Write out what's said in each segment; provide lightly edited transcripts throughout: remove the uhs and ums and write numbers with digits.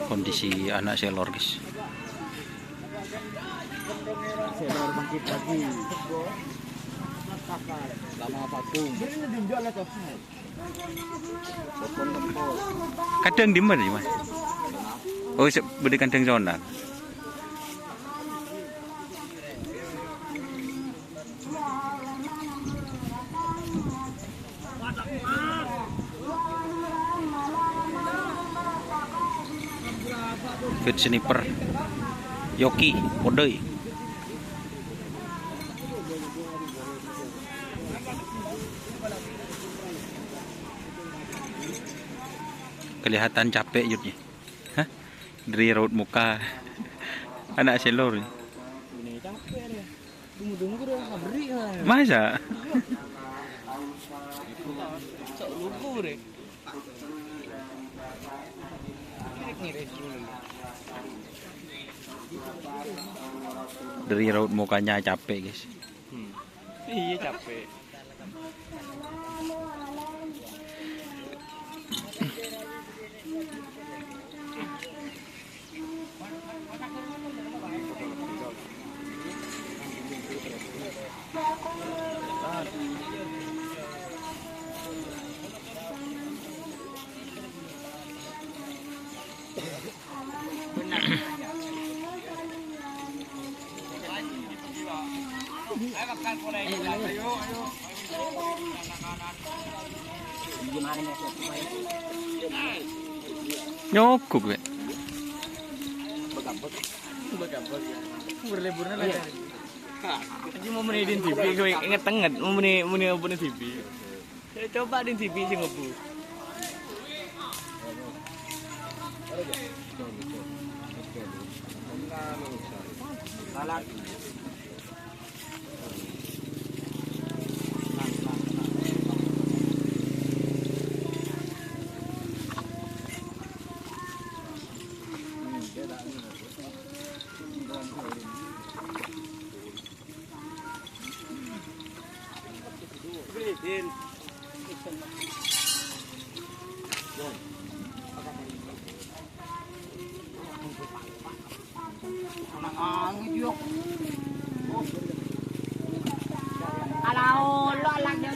Kondisi anak selor, guys. Selor bangkit lagi. Lama patung. Kadang di mana, Mas? Oh, beri kandang zona. Fit sniper Yoki Podoi. Kelihatan capek Yudnya. Hah? Dari raut muka anak selor. Ini capek dia. Tunggu dia beri kan. Masa? Sok lugu deh. Dari raut mukanya capek, guys. Iya capek. Nyokuk, Pak. Berliburnya lah. Aji mau menidin TV, gue inget tenget mau meni TV. Saya coba di TV sih ngebu. Salah. Kalau lo lang dia.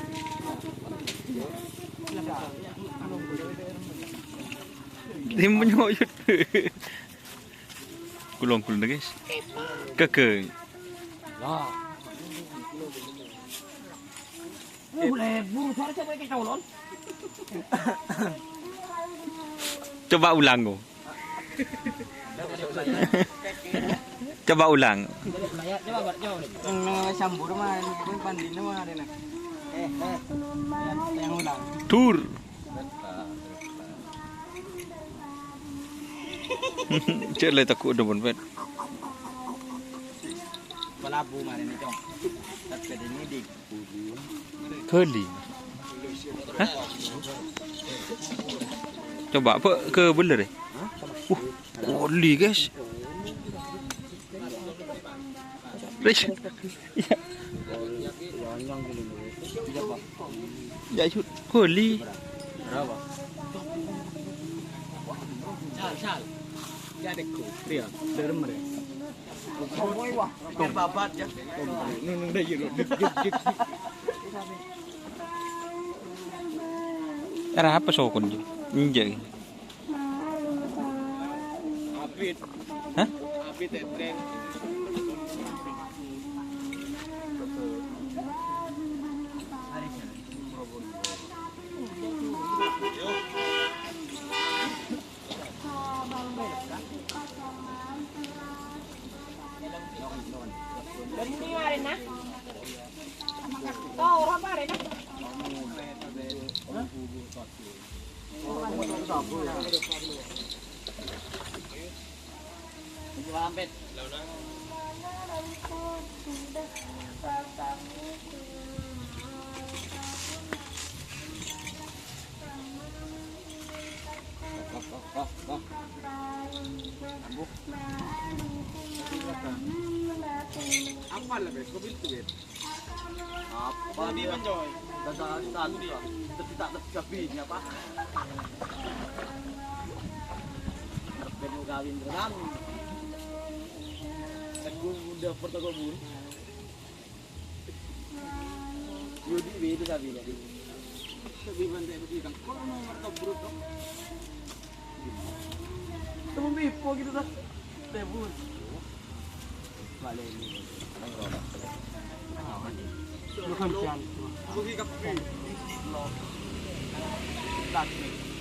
Tim penyoyot. Kulong-kulong, guys. Keke. Lah. Boleh buru suara coba kita ulon. Coba ulang, kok. Coba ulang. Coba. Sambur mah ini pandina mah ada nak. Yang ulang. Tur. Cek le takut demun pet. Pelabu mah ini cong. Tapi ini di Keli. Hah? Coba apa ke beler? Koli, guys. Rish. Ya, shoot. Koli. berapa? Sal. Ya dekku. Dia derem ya. Wah, babat ya. Nung dah yuk. Dik. Era apa sokon? Ninja. Apit. Hah? Apit tren. Apa lah bet? Mobil tu bet. Apa dia menjoy? Tak dia. Tidak apa. mau kawin terang. Aku udah protokol bun. Yudi beda sabi lagi. Sabi bantai begitu kan. Kalau mau martabak buruk dong. Temu bipo gitu dah. Tebun. Balik ini. Bukan sian. Bagi kape. Lo. Lagi.